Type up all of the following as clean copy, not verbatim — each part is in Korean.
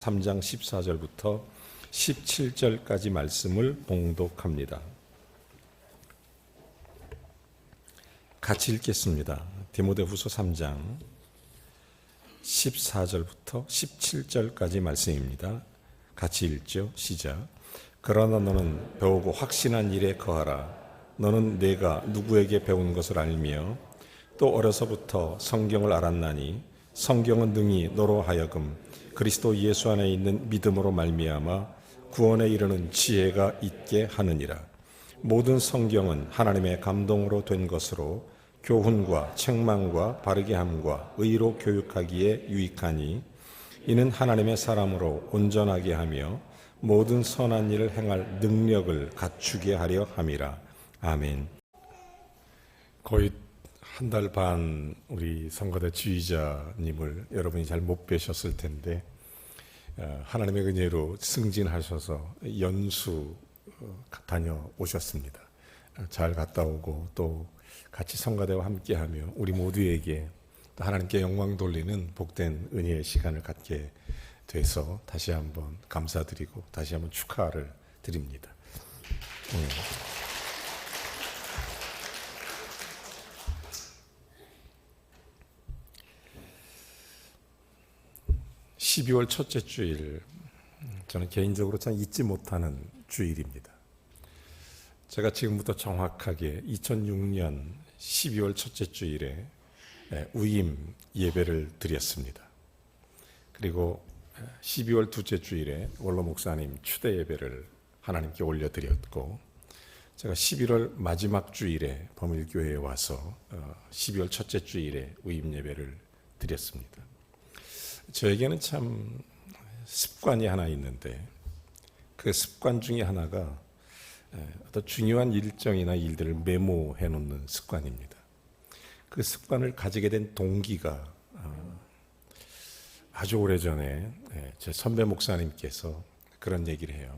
3장 14절부터 17절까지 말씀을 봉독합니다. 같이 읽겠습니다. 디모데후서 3장 14절부터 17절까지 말씀입니다. 같이 읽죠. 시작. 그러나 너는 배우고 확신한 일에 거하라. 너는 내가 누구에게 배운 것을 알며 또 어려서부터 성경을 알았나니 성경은 능히 너로 하여금 그리스도 예수 안에 있는 믿음으로 말미암아 구원에 이르는 지혜가 있게 하느니라. 모든 성경은 하나님의 감동으로 된 것으로 교훈과 책망과 바르게 함과 의로 교육하기에 유익하니 이는 하나님의 사람으로 온전하게 하며 모든 선한 일을 행할 능력을 갖추게 하려 함이라. 아멘. 거의 한 달 반 우리 성가대 지휘자님을 여러분이 잘 못 뵈셨을 텐데 하나님의 은혜로 승진하셔서 연수 다녀오셨습니다. 잘 갔다 오고 또 같이 성가대와 함께하며 우리 모두에게 또 하나님께 영광 돌리는 복된 은혜의 시간을 갖게 돼서 다시 한번 감사드리고 다시 한번 축하를 드립니다. 12월 첫째 주일, 저는 개인적으로 참 잊지 못하는 주일입니다. 제가 지금부터 정확하게 2006년 12월 첫째 주일에 우임 예배를 드렸습니다. 그리고 12월 둘째 주일에 원로 목사님 추대 예배를 하나님께 올려드렸고, 제가 11월 마지막 주일에 범일교회에 와서 12월 첫째 주일에 우임 예배를 드렸습니다. 저에게는 참 습관이 하나 있는데 그 습관 중에 하나가 어떤 중요한 일정이나 일들을 메모해 놓는 습관입니다. 그 습관을 가지게 된 동기가 아주 오래전에 제 선배 목사님께서 그런 얘기를 해요.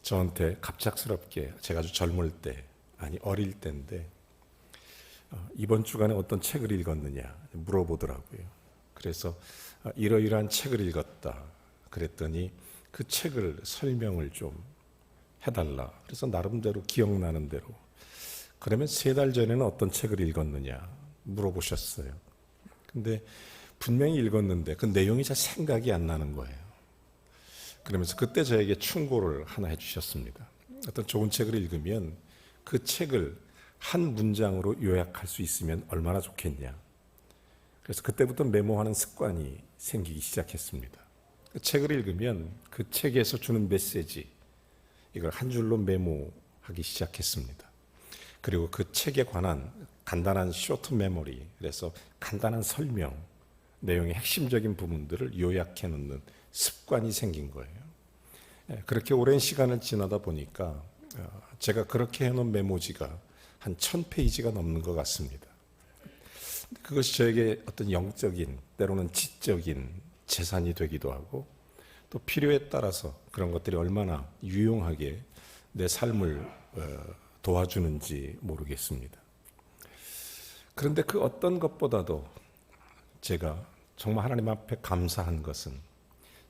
저한테 갑작스럽게 제가 아주 젊을 때, 아니 어릴 때인데 이번 주간에 어떤 책을 읽었느냐 물어보더라고요. 그래서 이러이러한 책을 읽었다 그랬더니 그 책을 설명을 좀 해달라. 그래서 나름대로 기억나는 대로, 그러면 3달 전에는 어떤 책을 읽었느냐 물어보셨어요. 근데 분명히 읽었는데 그 내용이 잘 생각이 안 나는 거예요. 그러면서 그때 저에게 충고를 하나 해주셨습니다. 어떤 좋은 책을 읽으면 그 책을 한 문장으로 요약할 수 있으면 얼마나 좋겠냐. 그래서 그때부터 메모하는 습관이 생기기 시작했습니다. 그 책을 읽으면 그 책에서 주는 메시지, 이걸 한 줄로 메모하기 시작했습니다. 그리고 그 책에 관한 간단한 쇼트 메모리, 그래서 간단한 설명, 내용의 핵심적인 부분들을 요약해 놓는 습관이 생긴 거예요. 그렇게 오랜 시간을 지나다 보니까 제가 그렇게 해놓은 메모지가 한 1000페이지가 넘는 것 같습니다. 그것이 저에게 어떤 영적인, 때로는 지적인 재산이 되기도 하고, 또 필요에 따라서 그런 것들이 얼마나 유용하게 내 삶을 도와주는지 모르겠습니다. 그런데 그 어떤 것보다도 제가 정말 하나님 앞에 감사한 것은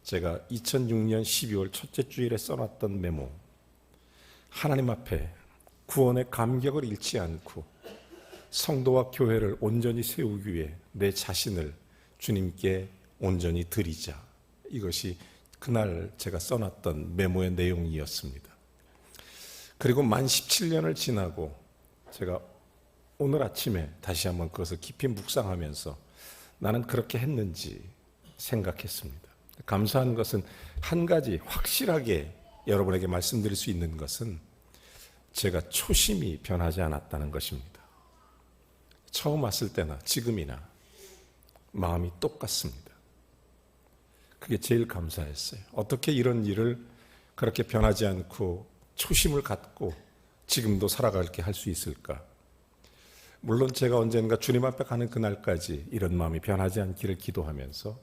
제가 2006년 12월 첫째 주일에 써놨던 메모, 하나님 앞에 구원의 감격을 잃지 않고 성도와 교회를 온전히 세우기 위해 내 자신을 주님께 온전히 드리자. 이것이 그날 제가 써놨던 메모의 내용이었습니다. 그리고 만 17년을 지나고 제가 오늘 아침에 다시 한번 그것을 깊이 묵상하면서 나는 그렇게 했는지 생각했습니다. 감사한 것은 한 가지 확실하게 여러분에게 말씀드릴 수 있는 것은 제가 초심이 변하지 않았다는 것입니다. 처음 왔을 때나 지금이나 마음이 똑같습니다. 그게 제일 감사했어요. 어떻게 이런 일을 그렇게 변하지 않고 초심을 갖고 지금도 살아갈게 할 수 있을까? 물론 제가 언젠가 주님 앞에 가는 그날까지 이런 마음이 변하지 않기를 기도하면서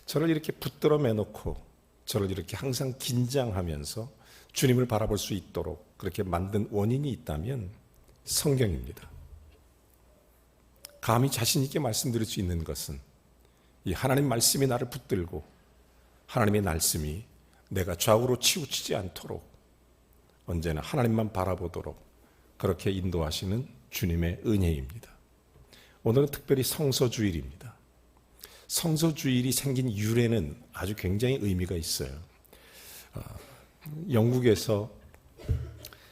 저를 이렇게 붙들어 매놓고 저를 이렇게 항상 긴장하면서 주님을 바라볼 수 있도록 그렇게 만든 원인이 있다면 성경입니다. 감히 자신 있게 말씀드릴 수 있는 것은 이 하나님 말씀이 나를 붙들고 하나님의 말씀이 내가 좌우로 치우치지 않도록 언제나 하나님만 바라보도록 그렇게 인도하시는 주님의 은혜입니다. 오늘은 특별히 성서주일입니다. 성서주일이 생긴 유래는 아주 굉장히 의미가 있어요. 영국에서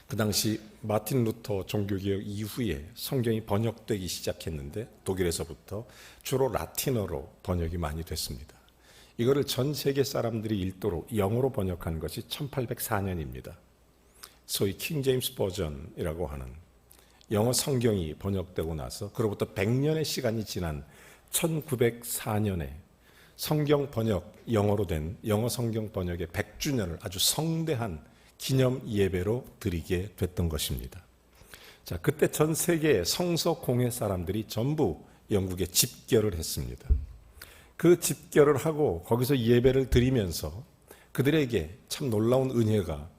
그 당시 마틴 루터 종교개혁 이후에 성경이 번역되기 시작했는데 독일에서부터 주로 라틴어로 번역이 많이 됐습니다. 이거를 전 세계 사람들이 읽도록 영어로 번역한 것이 1804년입니다. 소위 킹 제임스 버전이라고 하는 영어 성경이 번역되고 나서 그로부터 100년의 시간이 지난 1904년에 성경 번역, 영어로 된 영어 성경 번역의 100주년을 아주 성대한 기념 예배로 드리게 됐던 것입니다. 자, 그때 전 세계의 성서 공회 사람들이 전부 영국에 집결을 했습니다. 그 집결을 하고 거기서 예배를 드리면서 그들에게 참 놀라운 은혜가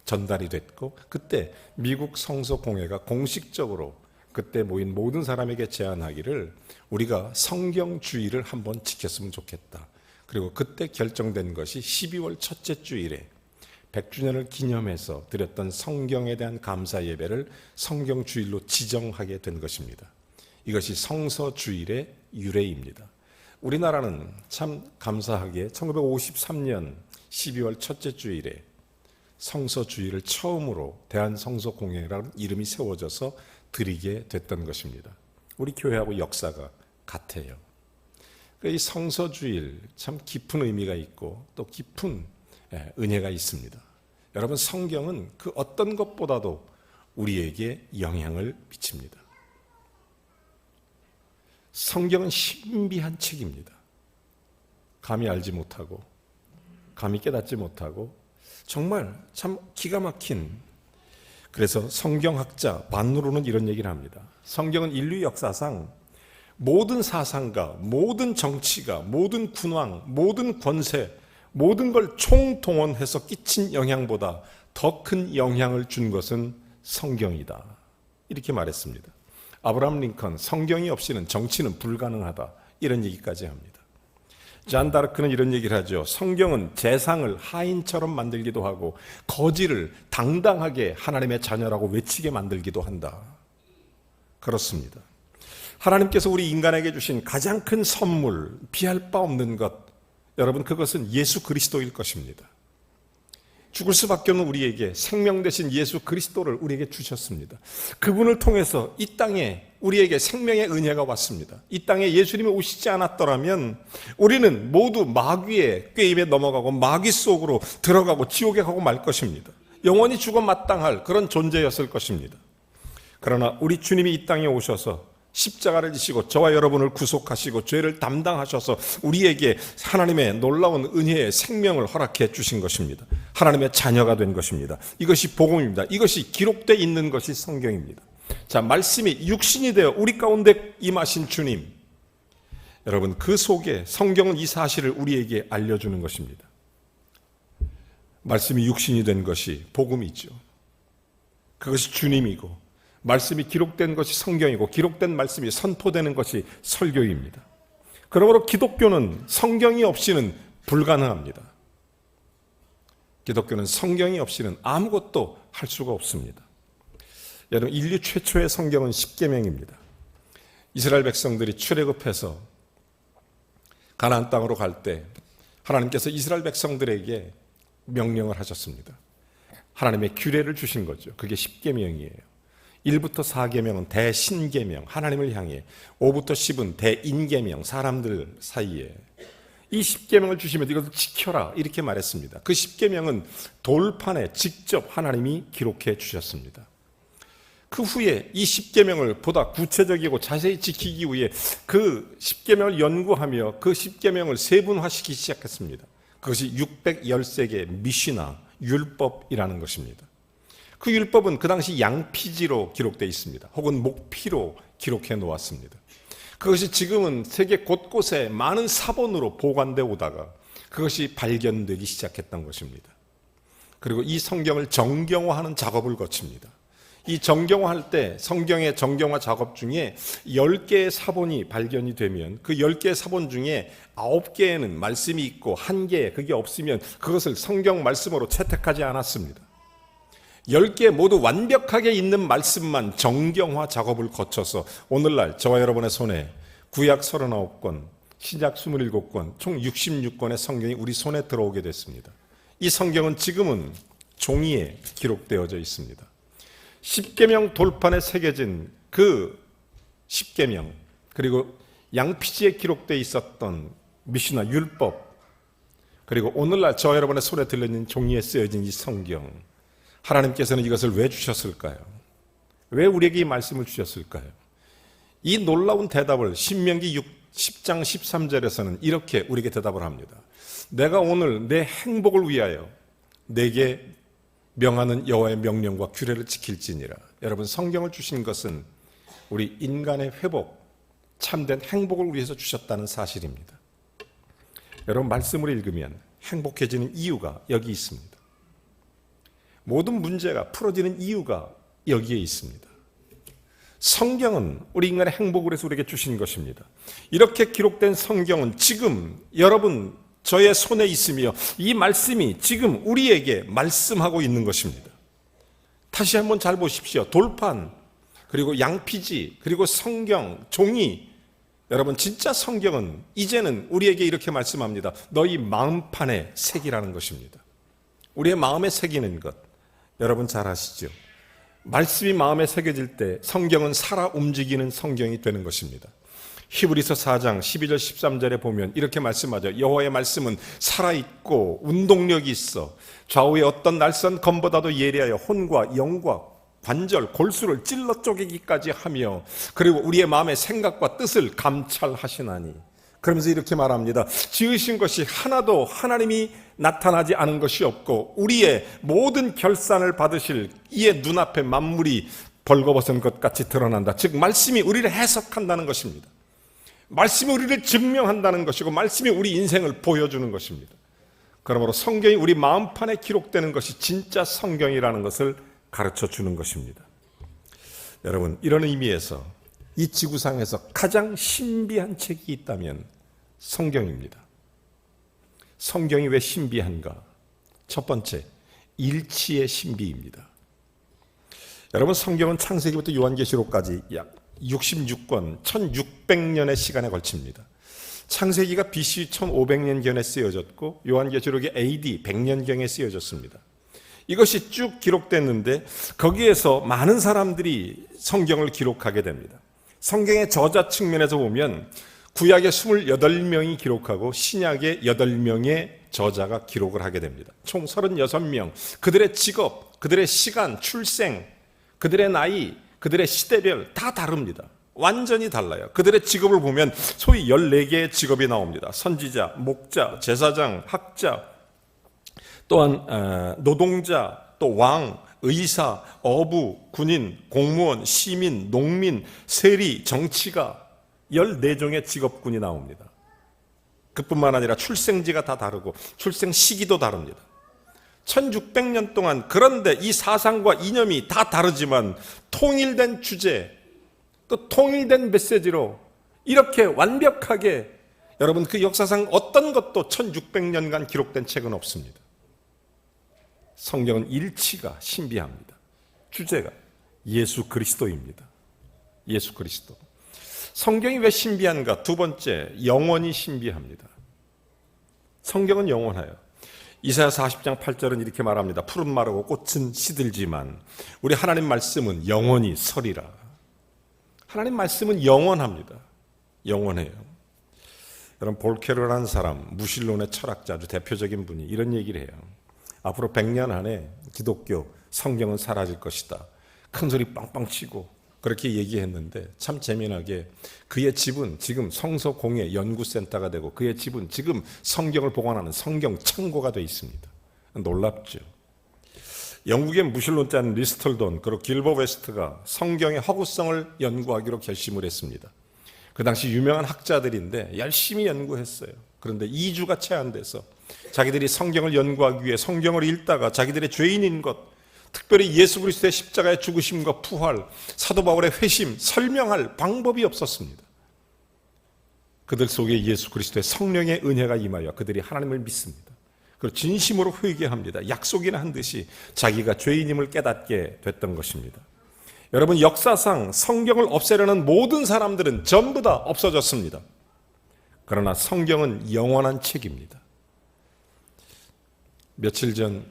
전달이 됐고, 그때 미국 성서 공회가 공식적으로 그때 모인 모든 사람에게 제안하기를 우리가 성경주의를 한번 지켰으면 좋겠다. 그리고 그때 결정된 것이 12월 첫째 주일에 100주년을 기념해서 드렸던 성경에 대한 감사 예배를 성경주일로 지정하게 된 것입니다. 이것이 성서주일의 유래입니다. 우리나라는 참 감사하게 1953년 12월 첫째 주일에 성서주일을 처음으로 대한성서공회라는 이름이 세워져서 드리게 됐던 것입니다. 우리 교회하고 역사가 같아요. 이 성서주일 참 깊은 의미가 있고 또 깊은 은혜가 있습니다. 여러분, 성경은 그 어떤 것보다도 우리에게 영향을 미칩니다. 성경은 신비한 책입니다. 감히 알지 못하고 감히 깨닫지 못하고 정말 참 기가 막힌, 그래서 성경학자 반누로는 이런 얘기를 합니다. 성경은 인류 역사상 모든 사상가, 모든 정치가, 모든 군왕, 모든 권세, 모든 걸 총동원해서 끼친 영향보다 더 큰 영향을 준 것은 성경이다. 이렇게 말했습니다. 아브라함 링컨, 성경이 없이는 정치는 불가능하다. 이런 얘기까지 합니다. 잔 다르크는 이런 얘기를 하죠. 성경은 재상을 하인처럼 만들기도 하고 거지를 당당하게 하나님의 자녀라고 외치게 만들기도 한다. 그렇습니다. 하나님께서 우리 인간에게 주신 가장 큰 선물, 비할 바 없는 것, 여러분, 그것은 예수 그리스도일 것입니다. 죽을 수밖에 없는 우리에게 생명 되신 예수 그리스도를 우리에게 주셨습니다. 그분을 통해서 이 땅에 우리에게 생명의 은혜가 왔습니다. 이 땅에 예수님이 오시지 않았더라면 우리는 모두 마귀의 꾀임에 넘어가고 마귀 속으로 들어가고 지옥에 가고 말 것입니다. 영원히 죽어 마땅할 그런 존재였을 것입니다. 그러나 우리 주님이 이 땅에 오셔서 십자가를 지시고 저와 여러분을 구속하시고 죄를 담당하셔서 우리에게 하나님의 놀라운 은혜의 생명을 허락해 주신 것입니다. 하나님의 자녀가 된 것입니다. 이것이 복음입니다. 이것이 기록되어 있는 것이 성경입니다. 자, 말씀이 육신이 되어 우리 가운데 임하신 주님, 여러분, 그 속에 성경은 이 사실을 우리에게 알려주는 것입니다. 말씀이 육신이 된 것이 복음이죠. 그것이 주님이고 말씀이 기록된 것이 성경이고 기록된 말씀이 선포되는 것이 설교입니다. 그러므로 기독교는 성경이 없이는 불가능합니다. 기독교는 성경이 없이는 아무것도 할 수가 없습니다. 여러분, 인류 최초의 성경은 십계명입니다. 이스라엘 백성들이 출애굽해서 가나안 땅으로 갈 때 하나님께서 이스라엘 백성들에게 명령을 하셨습니다. 하나님의 규례를 주신 거죠. 그게 십계명이에요. 1부터 4계명은 대신계명, 하나님을 향해, 5부터 10은 대인계명, 사람들 사이에. 이 10계명을 주시면 이것을 지켜라 이렇게 말했습니다. 그 10계명은 돌판에 직접 하나님이 기록해 주셨습니다. 그 후에 이 10계명을 보다 구체적이고 자세히 지키기 위해 그 10계명을 연구하며 그 10계명을 세분화시키기 시작했습니다. 그것이 613개의 미시나, 율법이라는 것입니다. 그 율법은 그 당시 양피지로 기록되어 있습니다. 혹은 목피로 기록해 놓았습니다. 그것이 지금은 세계 곳곳에 많은 사본으로 보관되어 오다가 그것이 발견되기 시작했던 것입니다. 그리고 이 성경을 정경화하는 작업을 거칩니다. 이 정경화할 때 성경의 정경화 작업 중에 10개의 사본이 발견이 되면 그 10개의 사본 중에 9개에는 말씀이 있고 1개에 그게 없으면 그것을 성경 말씀으로 채택하지 않았습니다. 10개 모두 완벽하게 있는 말씀만 정경화 작업을 거쳐서 오늘날 저와 여러분의 손에 구약 39권, 신약 27권, 총 66권의 성경이 우리 손에 들어오게 됐습니다. 이 성경은 지금은 종이에 기록되어져 있습니다. 십계명 돌판에 새겨진 그 십계명, 그리고 양피지에 기록되어 있었던 미시나 율법, 그리고 오늘날 저와 여러분의 손에 들려있는 종이에 쓰여진 이 성경, 하나님께서는 이것을 왜 주셨을까요? 왜 우리에게 이 말씀을 주셨을까요? 이 놀라운 대답을 신명기 10장 13절에서는 이렇게 우리에게 대답을 합니다. 내가 오늘 내 행복을 위하여 내게 명하는 여호와의 명령과 규례를 지킬지니라. 여러분, 성경을 주신 것은 우리 인간의 회복, 참된 행복을 위해서 주셨다는 사실입니다. 여러분, 말씀을 읽으면 행복해지는 이유가 여기 있습니다. 모든 문제가 풀어지는 이유가 여기에 있습니다. 성경은 우리 인간의 행복을 위해서 우리에게 주신 것입니다. 이렇게 기록된 성경은 지금 여러분 저의 손에 있으며 이 말씀이 지금 우리에게 말씀하고 있는 것입니다. 다시 한번 잘 보십시오. 돌판, 그리고 양피지, 그리고 성경, 종이. 여러분, 진짜 성경은 이제는 우리에게 이렇게 말씀합니다. 너희 마음판에 새기라는 것입니다. 우리의 마음에 새기는 것, 여러분 잘 아시죠? 말씀이 마음에 새겨질 때 성경은 살아 움직이는 성경이 되는 것입니다. 히브리서 4장 12절 13절에 보면 이렇게 말씀하죠. 여호와의 말씀은 살아있고 운동력이 있어 좌우의 어떤 날선 검보다도 예리하여 혼과 영과 관절, 골수를 찔러 쪼개기까지 하며 그리고 우리의 마음의 생각과 뜻을 감찰하시나니. 그러면서 이렇게 말합니다. 지으신 것이 하나도 하나님이 나타나지 않은 것이 없고 우리의 모든 결산을 받으실 이의 눈앞에 만물이 벌거벗은 것 같이 드러난다. 즉 말씀이 우리를 해석한다는 것입니다. 말씀이 우리를 증명한다는 것이고 말씀이 우리 인생을 보여주는 것입니다. 그러므로 성경이 우리 마음판에 기록되는 것이 진짜 성경이라는 것을 가르쳐 주는 것입니다. 여러분, 이런 의미에서 이 지구상에서 가장 신비한 책이 있다면 성경입니다. 성경이 왜 신비한가? 첫 번째, 일치의 신비입니다. 여러분, 성경은 창세기부터 요한계시록까지 약 66권, 1600년의 시간에 걸칩니다. 창세기가 BC 1500년경에 쓰여졌고 요한계시록이 AD 100년경에 쓰여졌습니다. 이것이 쭉 기록됐는데 거기에서 많은 사람들이 성경을 기록하게 됩니다. 성경의 저자 측면에서 보면 구약의 28명이 기록하고 신약의 8명의 저자가 기록을 하게 됩니다. 총 36명. 그들의 직업, 그들의 시간, 출생, 그들의 나이, 그들의 시대별 다 다릅니다. 완전히 달라요. 그들의 직업을 보면 소위 14개의 직업이 나옵니다. 선지자, 목자, 제사장, 학자, 또한 노동자, 또 왕, 의사, 어부, 군인, 공무원, 시민, 농민, 세리, 정치가 14종의 직업군이 나옵니다. 그뿐만 아니라 출생지가 다 다르고 출생 시기도 다릅니다. 1600년 동안 그런데 이 사상과 이념이 다 다르지만 통일된 주제, 또 통일된 메시지로 이렇게 완벽하게 여러분 그 역사상 어떤 것도 1600년간 기록된 책은 없습니다. 성경은 일치가 신비합니다. 주제가 예수 그리스도입니다. 예수 그리스도. 성경이 왜 신비한가? 두 번째, 영원히 신비합니다. 성경은 영원해요. 이사야 40장 8절은 이렇게 말합니다. 푸른 마르고 꽃은 시들지만 우리 하나님 말씀은 영원히 서리라. 하나님 말씀은 영원합니다. 영원해요. 여러분, 볼케르라는 사람, 무신론의 철학자, 아주 대표적인 분이 이런 얘기를 해요. 앞으로 100년 안에 기독교 성경은 사라질 것이다. 큰 소리 빵빵 치고 그렇게 얘기했는데 참 재미나게 그의 집은 지금 성서공예 연구센터가 되고 그의 집은 지금 성경을 보관하는 성경 창고가 되어 있습니다. 놀랍죠. 영국의 무신론자는 리스털돈 그리고 길버 웨스트가 성경의 허구성을 연구하기로 결심을 했습니다. 그 당시 유명한 학자들인데 열심히 연구했어요. 그런데 2주가 채 안 돼서 자기들이 성경을 연구하기 위해 성경을 읽다가 자기들의 죄인인 것, 특별히 예수 그리스도의 십자가의 죽으심과 부활, 사도 바울의 회심, 설명할 방법이 없었습니다. 그들 속에 예수 그리스도의 성령의 은혜가 임하여 그들이 하나님을 믿습니다. 그리고 진심으로 회개합니다. 약속이나 한 듯이 자기가 죄인임을 깨닫게 됐던 것입니다. 여러분, 역사상 성경을 없애려는 모든 사람들은 전부 다 없어졌습니다. 그러나 성경은 영원한 책입니다. 며칠 전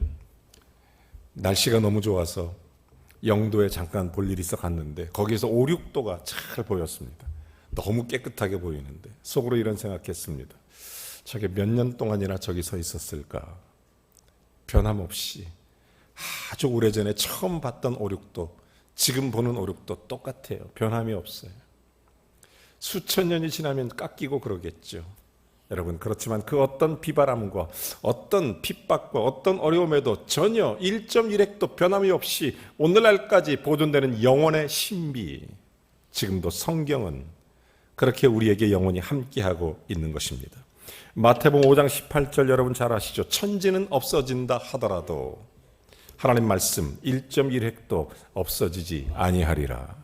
날씨가 너무 좋아서 영도에 잠깐 볼 일이 있어 갔는데 거기에서 5, 6도가 잘 보였습니다. 너무 깨끗하게 보이는데 속으로 이런 생각했습니다. 저게 몇 년 동안이나 저기 서 있었을까? 변함없이 아주 오래전에 처음 봤던 5, 6도, 지금 보는 5, 6도 똑같아요. 변함이 없어요. 수천 년이 지나면 깎이고 그러겠죠. 여러분, 그렇지만 그 어떤 비바람과 어떤 핍박과 어떤 어려움에도 전혀 1.1핵도 변함이 없이 오늘날까지 보존되는 영혼의 신비, 지금도 성경은 그렇게 우리에게 영원히 함께하고 있는 것입니다. 마태복음 5장 18절 여러분 잘 아시죠? 천지는 없어진다 하더라도 하나님 말씀 1.1핵도 없어지지 아니하리라.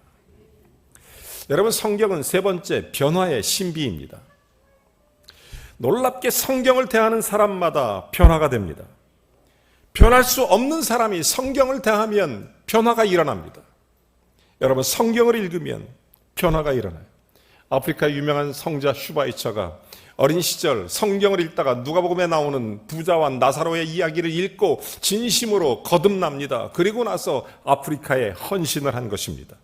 여러분, 성경은 세 번째 변화의 신비입니다. 놀랍게 성경을 대하는 사람마다 변화가 됩니다. 변할 수 없는 사람이 성경을 대하면 변화가 일어납니다. 여러분, 성경을 읽으면 변화가 일어나요. 아프리카의 유명한 성자 슈바이처가 어린 시절 성경을 읽다가 누가복음에 나오는 부자와 나사로의 이야기를 읽고 진심으로 거듭납니다. 그리고 나서 아프리카에 헌신을 한 것입니다.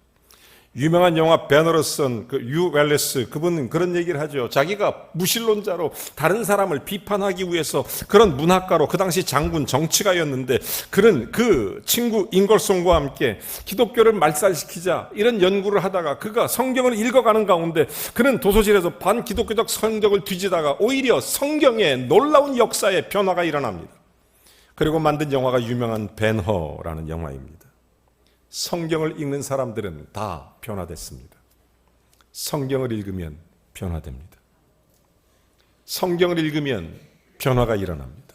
유명한 영화 베너러슨, 유 웰레스, 그분은 그런 얘기를 하죠. 자기가 무신론자로 다른 사람을 비판하기 위해서 그런 문학가로 그 당시 장군 정치가였는데 그는 그 친구 잉걸송과 함께 기독교를 말살시키자 이런 연구를 하다가 그가 성경을 읽어가는 가운데 그는 도서실에서 반기독교적 성경을 뒤지다가 오히려 성경의 놀라운 역사의 변화가 일어납니다. 그리고 만든 영화가 유명한 벤허라는 영화입니다. 성경을 읽는 사람들은 다 변화됐습니다. 성경을 읽으면 변화됩니다. 성경을 읽으면 변화가 일어납니다.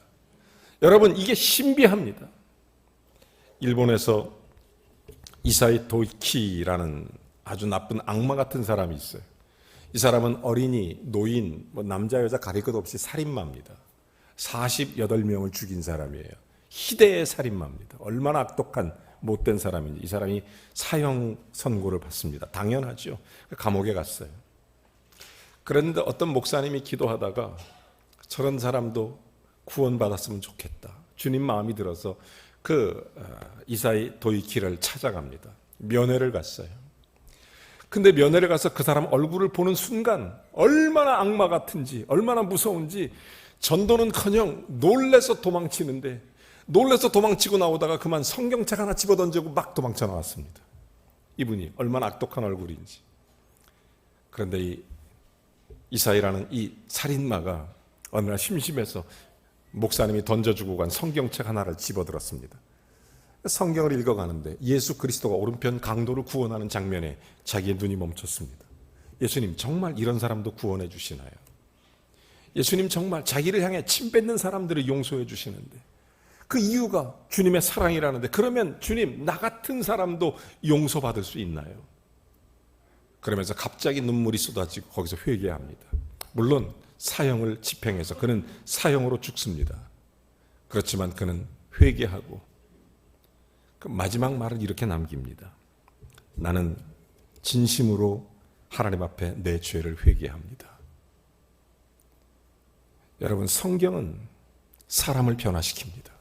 여러분, 이게 신비합니다. 일본에서 이사이 도이키라는 아주 나쁜 악마 같은 사람이 있어요. 이 사람은 어린이, 노인, 남자 여자 가릴 것 없이 살인마입니다. 48명을 죽인 사람이에요. 희대의 살인마입니다. 얼마나 악독한 못된 사람인지. 이 사람이 사형 선고를 받습니다. 당연하죠. 감옥에 갔어요. 그런데 어떤 목사님이 기도하다가 저런 사람도 구원받았으면 좋겠다. 주님 마음이 들어서 이사이 도이키를 찾아갑니다. 면회를 갔어요. 근데 면회를 가서 그 사람 얼굴을 보는 순간 얼마나 악마 같은지, 얼마나 무서운지 전도는커녕 놀래서 도망치는데, 놀래서 도망치고 나오다가 그만 성경책 하나 집어던지고 막 도망쳐 나왔습니다. 이분이 얼마나 악독한 얼굴인지. 그런데 이 이사이라는 이 살인마가 어느 날 심심해서 목사님이 던져주고 간 성경책 하나를 집어들었습니다. 성경을 읽어가는데 예수 그리스도가 오른편 강도를 구원하는 장면에 자기의 눈이 멈췄습니다. 예수님, 정말 이런 사람도 구원해 주시나요? 예수님, 정말 자기를 향해 침 뱉는 사람들을 용서해 주시는데 그 이유가 주님의 사랑이라는데, 그러면 주님, 나 같은 사람도 용서받을 수 있나요? 그러면서 갑자기 눈물이 쏟아지고 거기서 회개합니다. 물론 사형을 집행해서 그는 사형으로 죽습니다. 그렇지만 그는 회개하고 그 마지막 말을 이렇게 남깁니다. 나는 진심으로 하나님 앞에 내 죄를 회개합니다. 여러분, 성경은 사람을 변화시킵니다.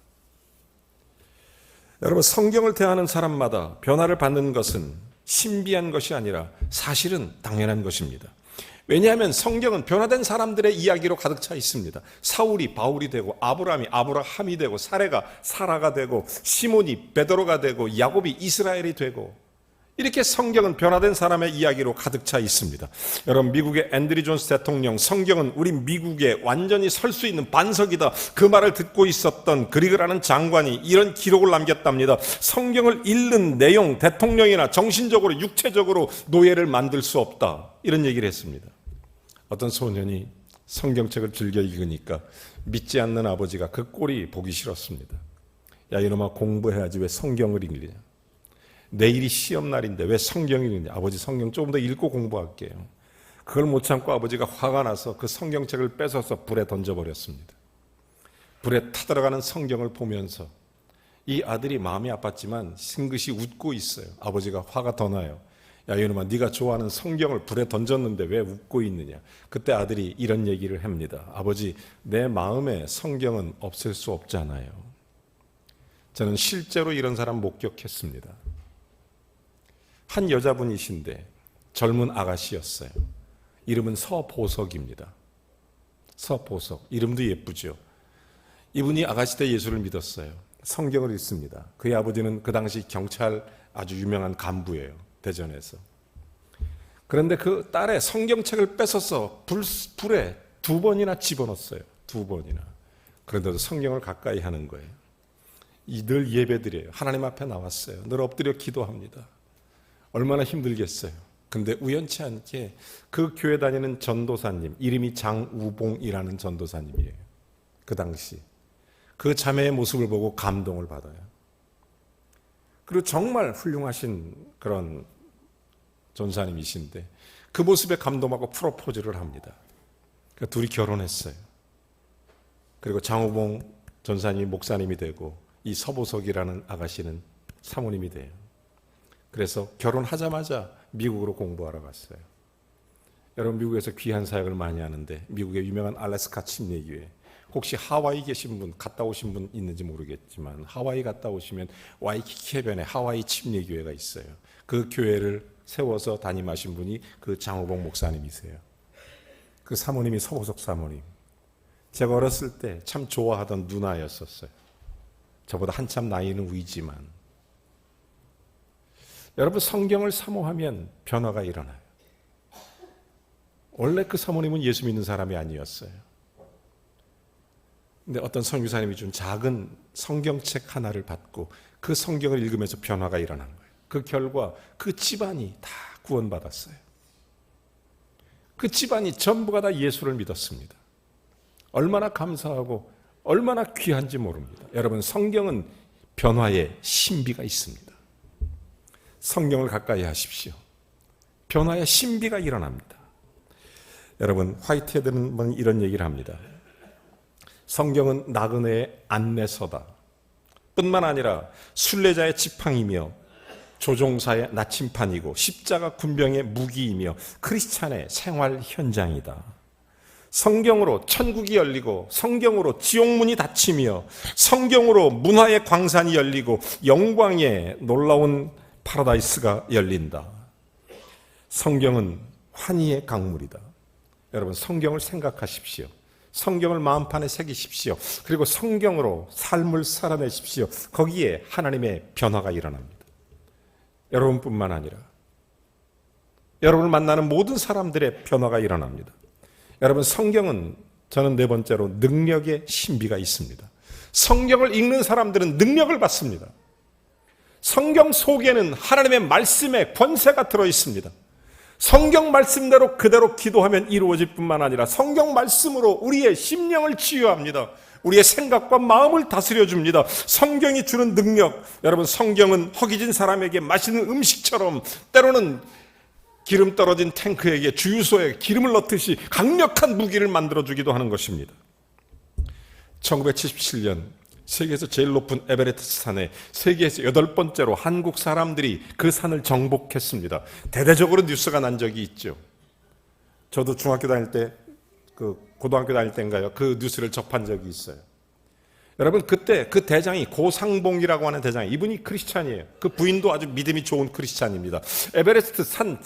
여러분, 성경을 대하는 사람마다 변화를 받는 것은 신비한 것이 아니라 사실은 당연한 것입니다. 왜냐하면 성경은 변화된 사람들의 이야기로 가득 차 있습니다. 사울이 바울이 되고, 아브라함이 아브라함이 되고, 사레가 사라가 되고, 시몬이 베드로가 되고, 야곱이 이스라엘이 되고, 이렇게 성경은 변화된 사람의 이야기로 가득 차 있습니다. 여러분, 미국의 앤드류 존스 대통령, 성경은 우리 미국에 완전히 설 수 있는 반석이다, 그 말을 듣고 있었던 그리그라는 장관이 이런 기록을 남겼답니다. 성경을 읽는 내용, 대통령이나 정신적으로 육체적으로 노예를 만들 수 없다, 이런 얘기를 했습니다. 어떤 소년이 성경책을 즐겨 읽으니까 믿지 않는 아버지가 그 꼴이 보기 싫었습니다. 야 이놈아 공부해야지 왜 성경을 읽느냐. 내일이 시험날인데 왜 성경을 읽느냐. 아버지 성경 조금 더 읽고 공부할게요. 그걸 못 참고 아버지가 화가 나서 그 성경책을 뺏어서 불에 던져버렸습니다. 불에 타들어가는 성경을 보면서 이 아들이 마음이 아팠지만 싱긋이 웃고 있어요. 아버지가 화가 더 나요. 야 이놈아 네가 좋아하는 성경을 불에 던졌는데 왜 웃고 있느냐. 그때 아들이 이런 얘기를 합니다. 아버지 내 마음에 성경은 없앨 수 없잖아요. 저는 실제로 이런 사람 목격했습니다. 한 여자분이신데 젊은 아가씨였어요. 이름은 서보석입니다. 서보석. 이름도 예쁘죠. 이분이 아가씨 때 예수를 믿었어요. 성경을 읽습니다. 그의 아버지는 그 당시 경찰 아주 유명한 간부예요. 대전에서. 그런데 그 딸의 성경책을 뺏어서 불에 2번이나 집어넣었어요. 2번이나. 그런데도 성경을 가까이 하는 거예요. 늘 예배드려요. 하나님 앞에 나왔어요. 늘 엎드려 기도합니다. 얼마나 힘들겠어요. 근데 우연치 않게 그 교회 다니는 전도사님, 이름이 장우봉이라는 전도사님이에요. 그 당시. 그 자매의 모습을 보고 감동을 받아요. 그리고 정말 훌륭하신 그런 전사님이신데 그 모습에 감동하고 프로포즈를 합니다. 그러니까 둘이 결혼했어요. 그리고 장우봉 전사님이 목사님이 되고 이 서보석이라는 아가씨는 사모님이 돼요. 그래서 결혼하자마자 미국으로 공부하러 갔어요. 여러분 미국에서 귀한 사역을 많이 하는데 미국의 유명한 알래스카 침례교회, 혹시 하와이 계신 분, 갔다 오신 분 있는지 모르겠지만 하와이 갔다 오시면 와이키키 해변에 하와이 침례교회가 있어요. 그 교회를 세워서 담임하신 분이 그 장우봉 목사님이세요. 그 사모님이 서보석 사모님. 제가 어렸을 때 참 좋아하던 누나였었어요. 저보다 한참 나이는 위지만. 여러분 성경을 사모하면 변화가 일어나요. 원래 그 사모님은 예수 믿는 사람이 아니었어요. 근데 어떤 선교사님이 준 작은 성경책 하나를 받고 그 성경을 읽으면서 변화가 일어난 거예요. 그 결과 그 집안이 다 구원받았어요. 그 집안이 전부가 다 예수를 믿었습니다. 얼마나 감사하고 얼마나 귀한지 모릅니다. 여러분 성경은 변화의 신비가 있습니다. 성경을 가까이 하십시오. 변화의 신비가 일어납니다. 여러분 화이트헤드는 이런 얘기를 합니다. 성경은 나그네의 안내서다. 뿐만 아니라 순례자의 지팡이며 조종사의 나침판이고 십자가 군병의 무기이며 크리스찬의 생활 현장이다. 성경으로 천국이 열리고 성경으로 지옥문이 닫히며 성경으로 문화의 광산이 열리고 영광의 놀라운 파라다이스가 열린다. 성경은 환희의 강물이다. 여러분 성경을 생각하십시오. 성경을 마음판에 새기십시오. 그리고 성경으로 삶을 살아내십시오. 거기에 하나님의 변화가 일어납니다. 여러분뿐만 아니라 여러분을 만나는 모든 사람들의 변화가 일어납니다. 여러분 성경은 저는 4번째로 능력의 신비가 있습니다. 성경을 읽는 사람들은 능력을 받습니다. 성경 속에는 하나님의 말씀의 권세가 들어있습니다. 성경 말씀대로 그대로 기도하면 이루어질 뿐만 아니라 성경 말씀으로 우리의 심령을 치유합니다. 우리의 생각과 마음을 다스려 줍니다. 성경이 주는 능력, 여러분 성경은 허기진 사람에게 맛있는 음식처럼 때로는 기름 떨어진 탱크에게 주유소에 기름을 넣듯이 강력한 무기를 만들어주기도 하는 것입니다. 1977년 세계에서 제일 높은 에베레스트 산에 세계에서 8번째로 한국 사람들이 그 산을 정복했습니다. 대대적으로 뉴스가 난 적이 있죠. 저도 중학교 다닐 때, 고등학교 다닐 때인가요? 그 뉴스를 접한 적이 있어요. 여러분 그때 그 대장이 고상봉이라고 하는 대장, 이분이 크리스찬이에요. 그 부인도 아주 믿음이 좋은 크리스찬입니다. 에베레스트 산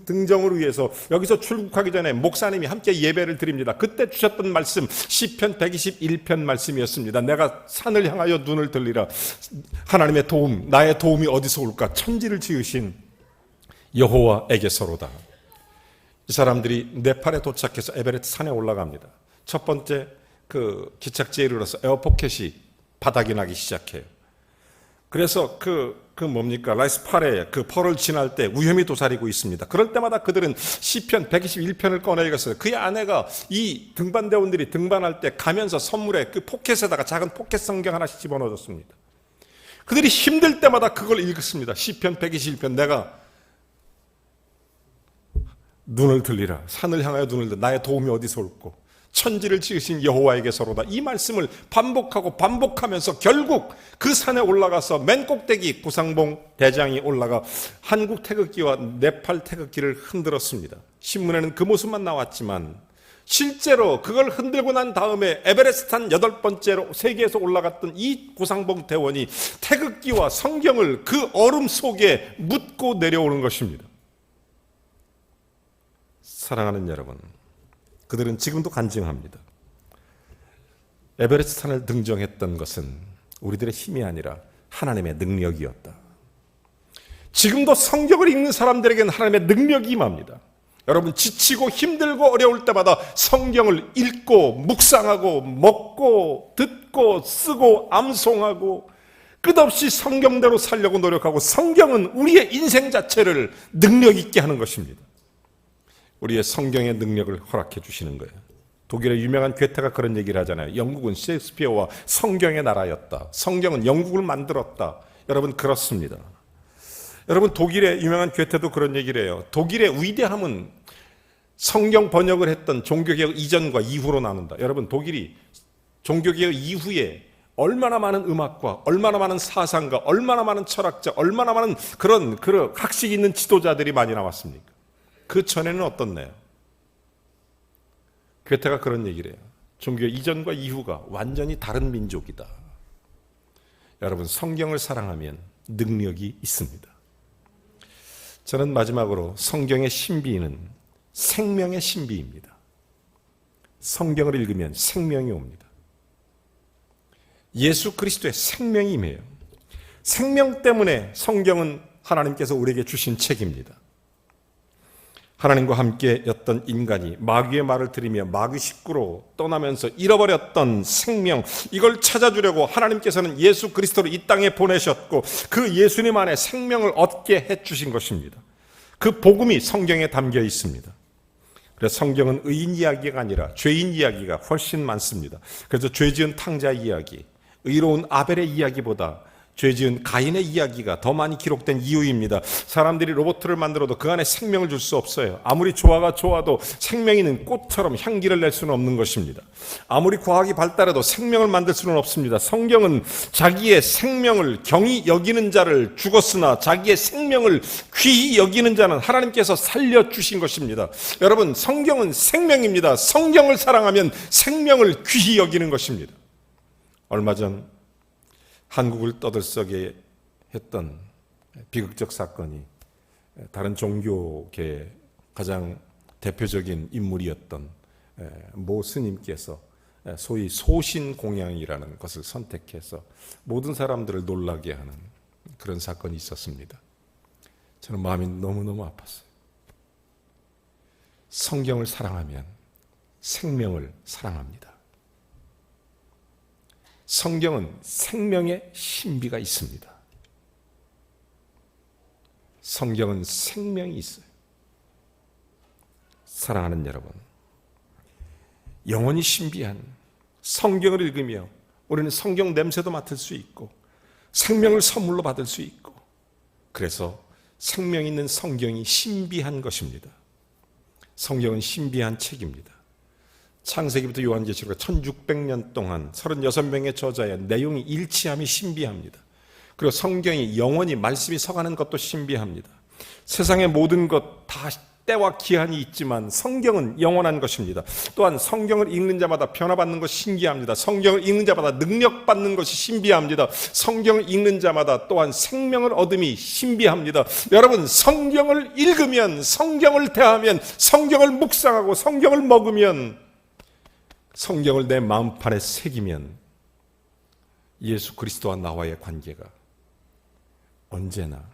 등정을 위해서 여기서 출국하기 전에 목사님이 함께 예배를 드립니다. 그때 주셨던 말씀 시편 121편 말씀이었습니다. 내가 산을 향하여 눈을 들리라. 하나님의 도움, 나의 도움이 어디서 올까? 천지를 지으신 여호와에게서로다. 이 사람들이 네팔에 도착해서 에베레스트 산에 올라갑니다. 첫 번째 그 기착지에 이르러서 에어포켓이 바닥이 나기 시작해요. 그래서 라이스파레 그 펄을 지날 때 위험이 도사리고 있습니다. 그럴 때마다 그들은 시편 121편을 꺼내 읽었어요. 그의 아내가 이 등반대원들이 등반할 때 가면서 선물에 그 포켓에다가 작은 포켓 성경 하나씩 집어넣어줬습니다. 그들이 힘들 때마다 그걸 읽었습니다. 시편 121편, 내가 눈을 들리라. 산을 향하여 눈을 들라. 나의 도움이 어디서 올꼬? 천지를 지으신 여호와에게서로다. 이 말씀을 반복하고 반복하면서 결국 그 산에 올라가서 맨 꼭대기 구상봉 대장이 올라가 한국 태극기와 네팔 태극기를 흔들었습니다. 신문에는 그 모습만 나왔지만 실제로 그걸 흔들고 난 다음에 에베레스트 한 8번째로 세계에서 올라갔던 이 구상봉 대원이 태극기와 성경을 그 얼음 속에 묻고 내려오는 것입니다. 사랑하는 여러분, 그들은 지금도 간증합니다. 에베레스트 산을 등정했던 것은 우리들의 힘이 아니라 하나님의 능력이었다. 지금도 성경을 읽는 사람들에게는 하나님의 능력이 임합니다. 여러분, 지치고 힘들고 어려울 때마다 성경을 읽고 묵상하고 먹고 듣고 쓰고 암송하고 끝없이 성경대로 살려고 노력하고, 성경은 우리의 인생 자체를 능력 있게 하는 것입니다. 우리의 성경의 능력을 허락해 주시는 거예요. 독일의 유명한 괴테가 그런 얘기를 하잖아요. 영국은 셰익스피어와 성경의 나라였다. 성경은 영국을 만들었다. 여러분, 그렇습니다. 여러분, 독일의 유명한 괴테도 그런 얘기를 해요. 독일의 위대함은 성경 번역을 했던 종교개혁 이전과 이후로 나눈다. 여러분, 독일이 종교개혁 이후에 얼마나 많은 음악과 얼마나 많은 사상가, 얼마나 많은 철학자, 얼마나 많은 그런 학식 있는 지도자들이 많이 나왔습니까? 그 전에는 어떻나요? 괴테가 그런 얘기를 해요. 종교 이전과 이후가 완전히 다른 민족이다. 여러분, 성경을 사랑하면 능력이 있습니다. 저는 마지막으로 성경의 신비는 생명의 신비입니다. 성경을 읽으면 생명이 옵니다. 예수 그리스도의 생명이 임해요. 생명 때문에 성경은 하나님께서 우리에게 주신 책입니다. 하나님과 함께였던 인간이 마귀의 말을 들으며 마귀 식구로 떠나면서 잃어버렸던 생명, 이걸 찾아주려고 하나님께서는 예수 그리스도를 이 땅에 보내셨고 그 예수님 안에 생명을 얻게 해주신 것입니다. 그 복음이 성경에 담겨 있습니다. 그래서 성경은 의인 이야기가 아니라 죄인 이야기가 훨씬 많습니다. 그래서 죄지은 탕자 이야기, 의로운 아벨의 이야기보다 죄지은 가인의 이야기가 더 많이 기록된 이유입니다. 사람들이 로봇을 만들어도 그 안에 생명을 줄 수 없어요. 아무리 조화가 좋아도 생명 있는 꽃처럼 향기를 낼 수는 없는 것입니다. 아무리 과학이 발달해도 생명을 만들 수는 없습니다. 성경은 자기의 생명을 경히 여기는 자를 죽었으나 자기의 생명을 귀히 여기는 자는 하나님께서 살려주신 것입니다. 여러분, 성경은 생명입니다. 성경을 사랑하면 생명을 귀히 여기는 것입니다. 얼마 전 한국을 떠들썩게 했던 비극적 사건이 다른 종교계의 가장 대표적인 인물이었던 모 스님께서 소위 소신공양이라는 것을 선택해서 모든 사람들을 놀라게 하는 그런 사건이 있었습니다. 저는 마음이 너무너무 아팠어요. 성경을 사랑하면 생명을 사랑합니다. 성경은 생명의 신비가 있습니다. 성경은 생명이 있어요. 사랑하는 여러분, 영원히 신비한 성경을 읽으며 우리는 성경 냄새도 맡을 수 있고 생명을 선물로 받을 수 있고, 그래서 생명 있는 성경이 신비한 것입니다. 성경은 신비한 책입니다. 창세기부터 요한계시록 1600년 동안 36명의 저자의 내용이 일치함이 신비합니다. 그리고 성경이 영원히 말씀이 서가는 것도 신비합니다. 세상의 모든 것 다 때와 기한이 있지만 성경은 영원한 것입니다. 또한 성경을 읽는 자마다 변화받는 것이 신기합니다. 성경을 읽는 자마다 능력받는 것이 신비합니다. 성경을 읽는 자마다 또한 생명을 얻음이 신비합니다. 여러분, 성경을 읽으면, 성경을 대하면, 성경을 묵상하고 성경을 먹으면, 성경을 내 마음판에 새기면 예수 그리스도와 나와의 관계가 언제나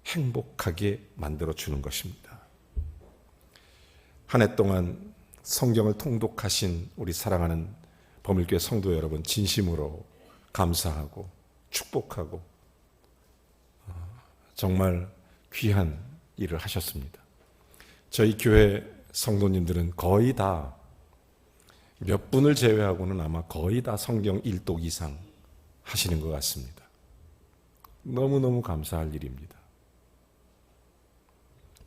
행복하게 만들어주는 것입니다. 한 해 동안 성경을 통독하신 우리 사랑하는 범일교회 성도 여러분, 진심으로 감사하고 축복하고 정말 귀한 일을 하셨습니다. 저희 교회 성도님들은 거의 다 몇 분을 제외하고는 아마 거의 다 성경 일독 이상 하시는 것 같습니다. 너무너무 감사할 일입니다.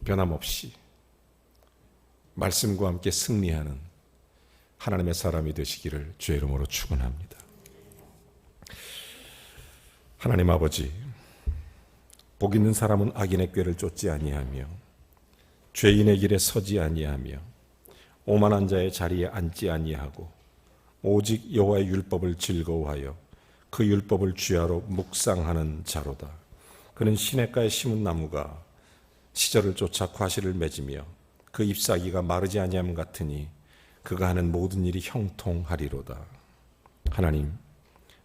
변함없이 말씀과 함께 승리하는 하나님의 사람이 되시기를 주의 이름으로 축원합니다. 하나님 아버지, 복 있는 사람은 악인의 꾀를 쫓지 아니하며 죄인의 길에 서지 아니하며 오만한 자의 자리에 앉지 아니하고 오직 여호와의 율법을 즐거워하여 그 율법을 주야로 묵상하는 자로다. 그는 시냇가에 심은 나무가 시절을 쫓아 과실을 맺으며 그 잎사귀가 마르지 아니함 같으니 그가 하는 모든 일이 형통하리로다. 하나님,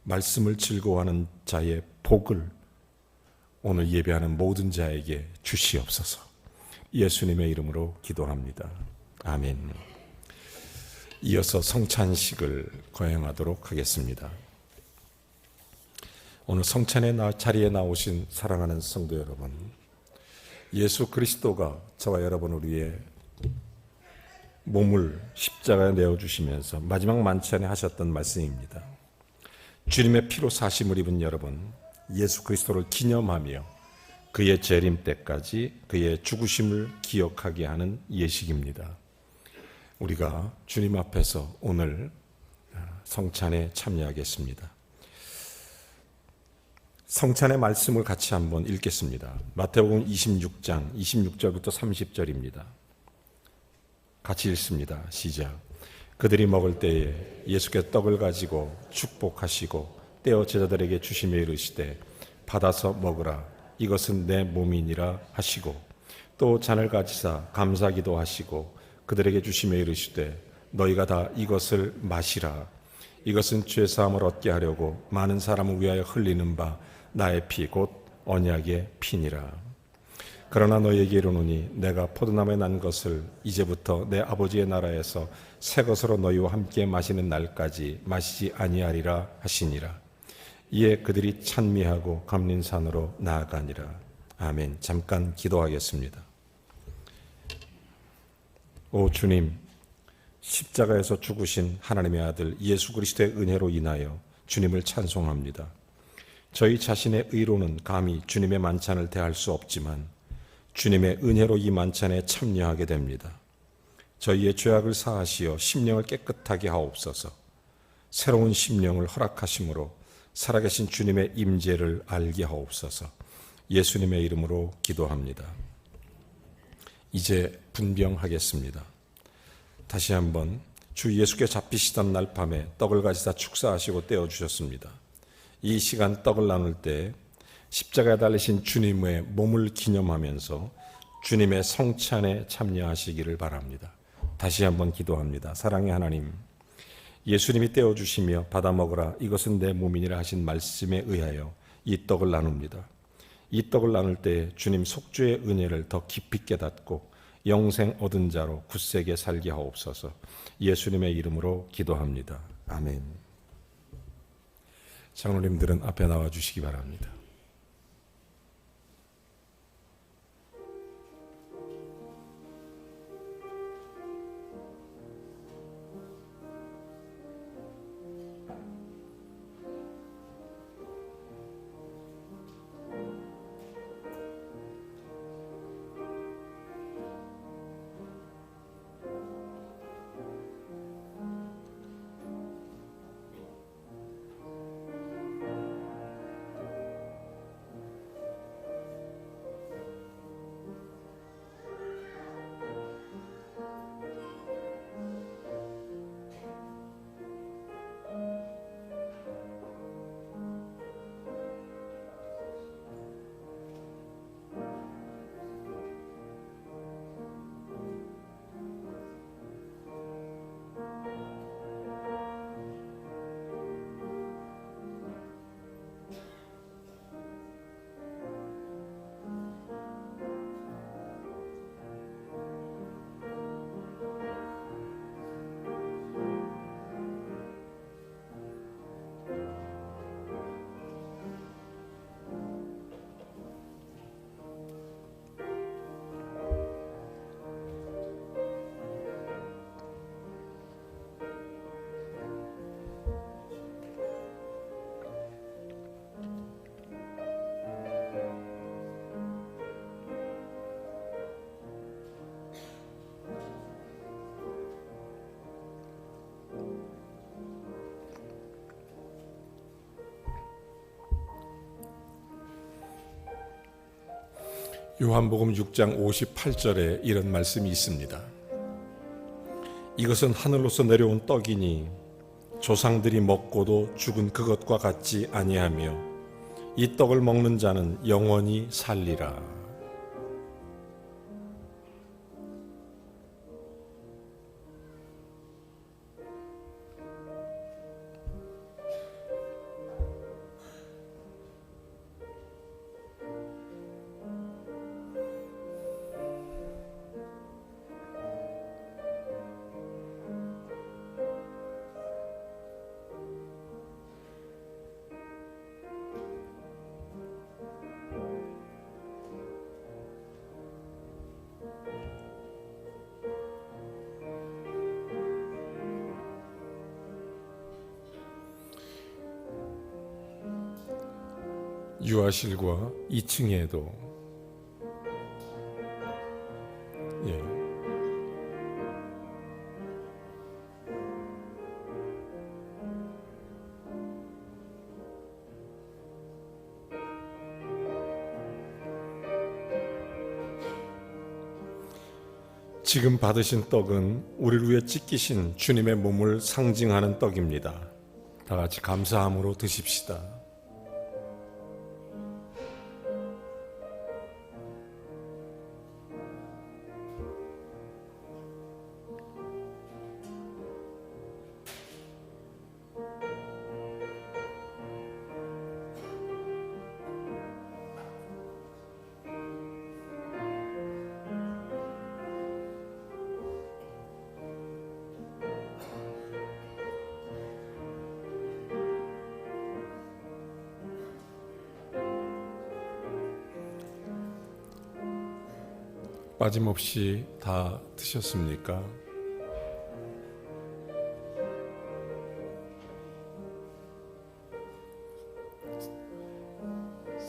말씀을 즐거워하는 자의 복을 오늘 예배하는 모든 자에게 주시옵소서. 예수님의 이름으로 기도합니다. 아멘. 이어서 성찬식을 거행하도록 하겠습니다. 오늘 성찬의 자리에 나오신 사랑하는 성도 여러분, 예수 그리스도가 저와 여러분을 위해 몸을 십자가에 내어주시면서 마지막 만찬에 하셨던 말씀입니다. 주님의 피로 사심을 입은 여러분, 예수 그리스도를 기념하며 그의 재림 때까지 그의 죽으심을 기억하게 하는 예식입니다. 우리가 주님 앞에서 오늘 성찬에 참여하겠습니다. 성찬의 말씀을 같이 한번 읽겠습니다. 마태복음 26장 26절부터 30절입니다. 같이 읽습니다. 시작. 그들이 먹을 때에 예수께서 떡을 가지고 축복하시고 떼어 제자들에게 주시며 이르시되 받아서 먹으라, 이것은 내 몸이니라 하시고 또 잔을 가지사 감사기도 하시고 그들에게 주시며 이르시되 너희가 다 이것을 마시라, 이것은 죄사함을 얻게 하려고 많은 사람을 위하여 흘리는 바 나의 피 곧 언약의 피니라. 그러나 너희에게 이르노니 내가 포도나무에 난 것을 이제부터 내 아버지의 나라에서 새 것으로 너희와 함께 마시는 날까지 마시지 아니하리라 하시니라. 이에 그들이 찬미하고 감림산으로 나아가니라. 아멘. 잠깐 기도하겠습니다. 오 주님, 십자가에서 죽으신 하나님의 아들 예수 그리스도의 은혜로 인하여 주님을 찬송합니다. 저희 자신의 의로는 감히 주님의 만찬을 대할 수 없지만 주님의 은혜로 이 만찬에 참여하게 됩니다. 저희의 죄악을 사하시어 심령을 깨끗하게 하옵소서. 새로운 심령을 허락하심으로 살아계신 주님의 임재를 알게 하옵소서. 예수님의 이름으로 기도합니다. 이제 분병하겠습니다. 다시 한번 주 예수께 잡히시던 날 밤에 떡을 가지사 축사하시고 떼어주셨습니다. 이 시간 떡을 나눌 때 십자가에 달리신 주님의 몸을 기념하면서 주님의 성찬에 참여하시기를 바랍니다. 다시 한번 기도합니다. 사랑의 하나님, 예수님이 떼어주시며 받아 먹으라, 이것은 내 몸이니라 하신 말씀에 의하여 이 떡을 나눕니다. 이 떡을 나눌 때 주님 속죄의 은혜를 더 깊이 깨닫고 영생 얻은 자로 굳세게 살게 하옵소서. 예수님의 이름으로 기도합니다. 아멘. 장로님들은 앞에 나와 주시기 바랍니다. 요한복음 6장 58절에 이런 말씀이 있습니다. 이것은 하늘로서 내려온 떡이니 조상들이 먹고도 죽은 그것과 같지 아니하며 이 떡을 먹는 자는 영원히 살리라. 유아실과 2층에도 지금 받으신 떡은 우리를 위해 찢기신 주님의 몸을 상징하는 떡입니다. 다 같이 감사함으로 드십시다. 빠짐없이 다 드셨습니까?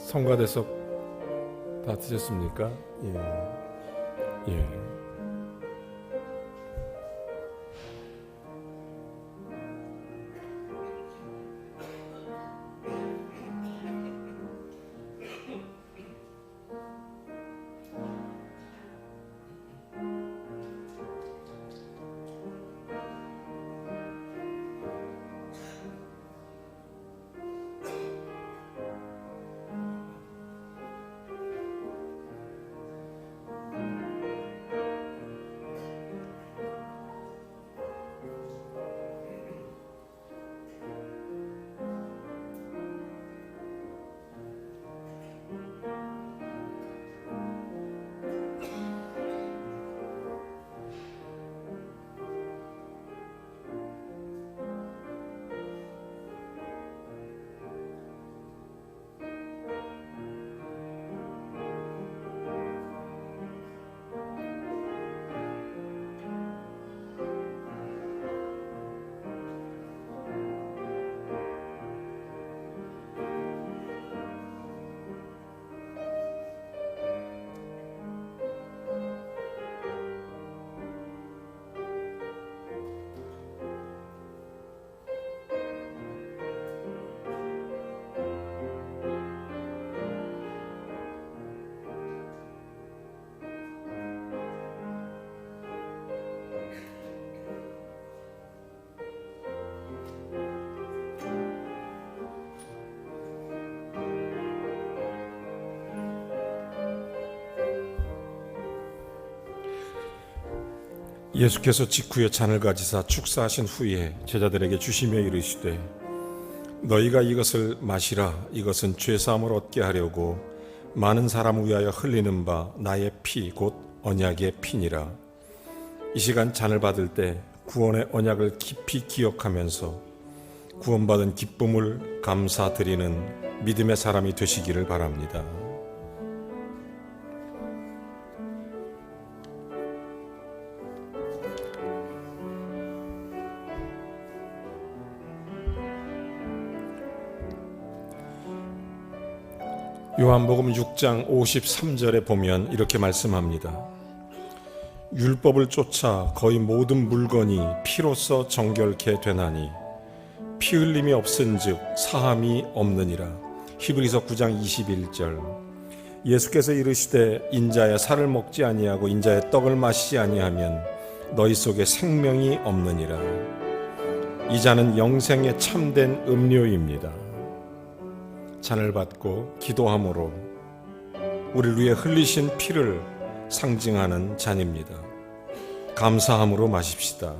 성가대석 다 드셨습니까? 예. 예수께서 직후에 잔을 가지사 축사하신 후에 제자들에게 주시며 이르시되 너희가 이것을 마시라. 이것은 죄사함을 얻게 하려고 많은 사람을 위하여 흘리는 바 나의 피 곧 언약의 피니라. 이 시간 잔을 받을 때 구원의 언약을 깊이 기억하면서 구원받은 기쁨을 감사드리는 믿음의 사람이 되시기를 바랍니다. 요한복음 6장 53절에 보면 이렇게 말씀합니다. 율법을 쫓아 거의 모든 물건이 피로써 정결케 되나니 피 흘림이 없은즉 사함이 없느니라. 히브리서 9장 21절. 예수께서 이르시되 인자야 살을 먹지 아니하고 인자의 떡을 마시지 아니하면 너희 속에 생명이 없느니라. 이 잔은 영생의 참된 음료입니다. 잔을 받고 기도함으로 우리를 위해 흘리신 피를 상징하는 잔입니다. 감사함으로 마십시다.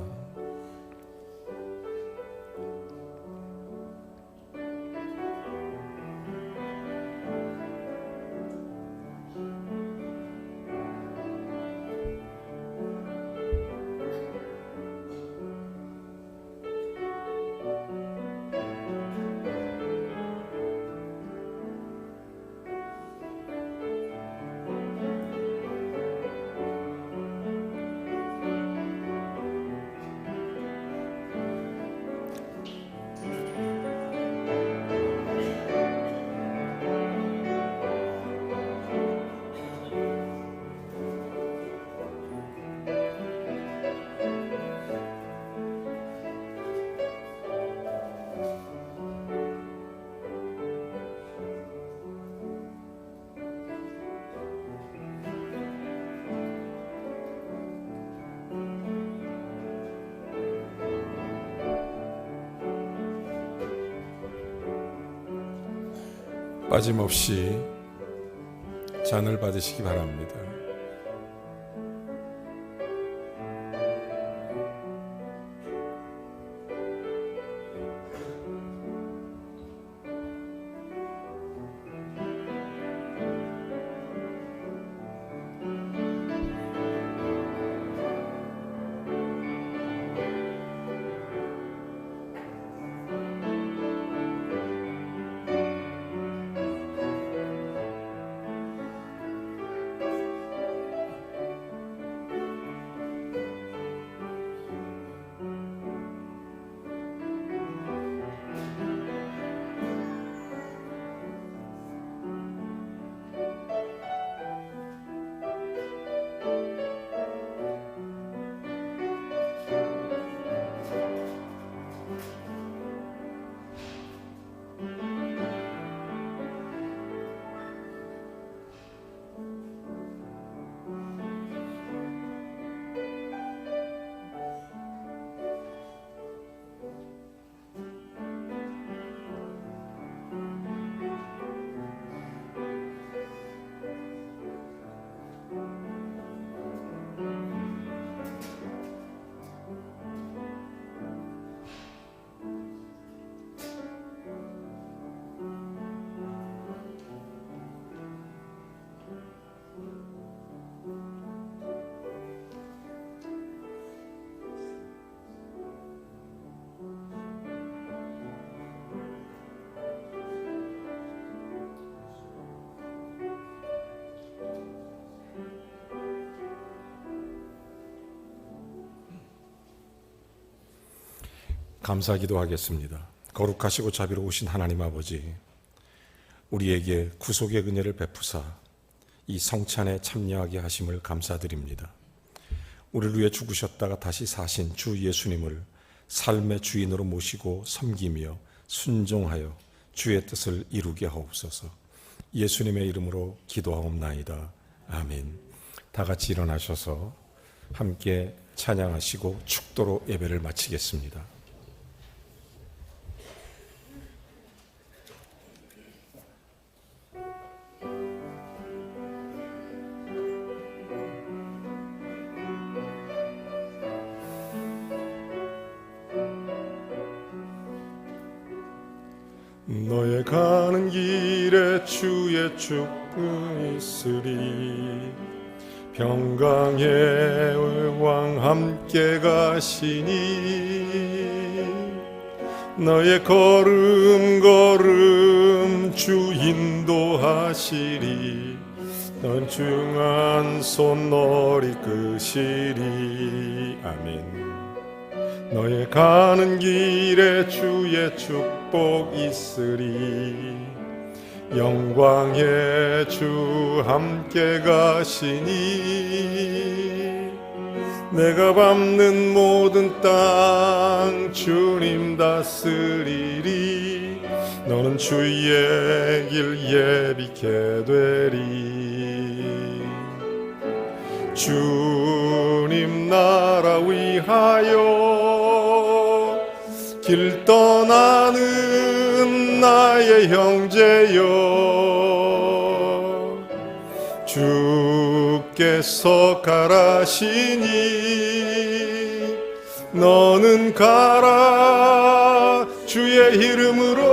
빠짐없이 잔을 받으시기 바랍니다. 감사기도 하겠습니다. 거룩하시고 자비로우신 하나님 아버지, 우리에게 구속의 은혜를 베푸사 이 성찬에 참여하게 하심을 감사드립니다. 우리를 위해 죽으셨다가 다시 사신 주 예수님을 삶의 주인으로 모시고 섬기며 순종하여 주의 뜻을 이루게 하옵소서. 예수님의 이름으로 기도하옵나이다. 아멘. 다 같이 일어나셔서 함께 찬양하시고 축도로 예배를 마치겠습니다. 너의 가는 길에 주의 축복이 있으리. 평강의 왕 함께 가시니 너의 걸음 주 인도하시리. 넌 중한 손 너리 끄시리. 아멘. 너의 가는 길에 주의 축복 있으리. 영광의 주 함께 가시니 내가 밟는 모든 땅 주님 다스리리. 너는 주의 길 예비케 되리. 주님 나라 위하여 길 떠나는 나의 형제여, 주께서 가라시니 너는 가라. 주의 이름으로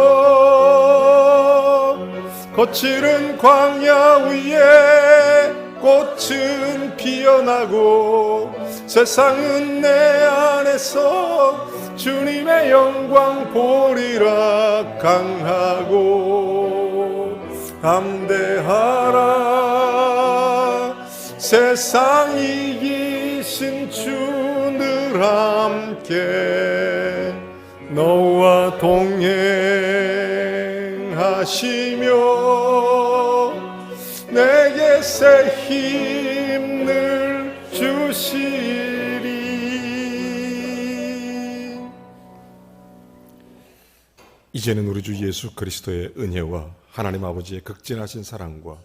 거칠은 광야 위에 꽃은 피어나고, 세상은 내 안에서 주님의 영광 보리라. 강하고 담대하라. 세상 이기신 주 늘 함께 너와 동행하시며 내게 새 힘을 주시리. 이제는 우리 주 예수 그리스도의 은혜와 하나님 아버지의 극진하신 사랑과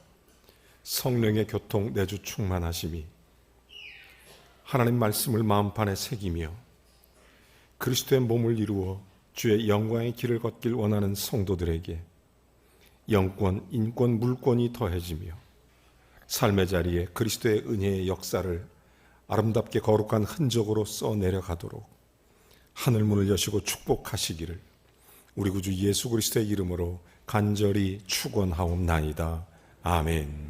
성령의 교통 내주 충만하심이, 하나님 말씀을 마음판에 새기며 그리스도의 몸을 이루어 주의 영광의 길을 걷길 원하는 성도들에게 영권, 인권, 물권이 더해지며 삶의 자리에 그리스도의 은혜의 역사를 아름답게 거룩한 흔적으로 써내려가도록 하늘문을 여시고 축복하시기를 우리 구주 예수 그리스도의 이름으로 간절히 축원하옵나이다. 아멘.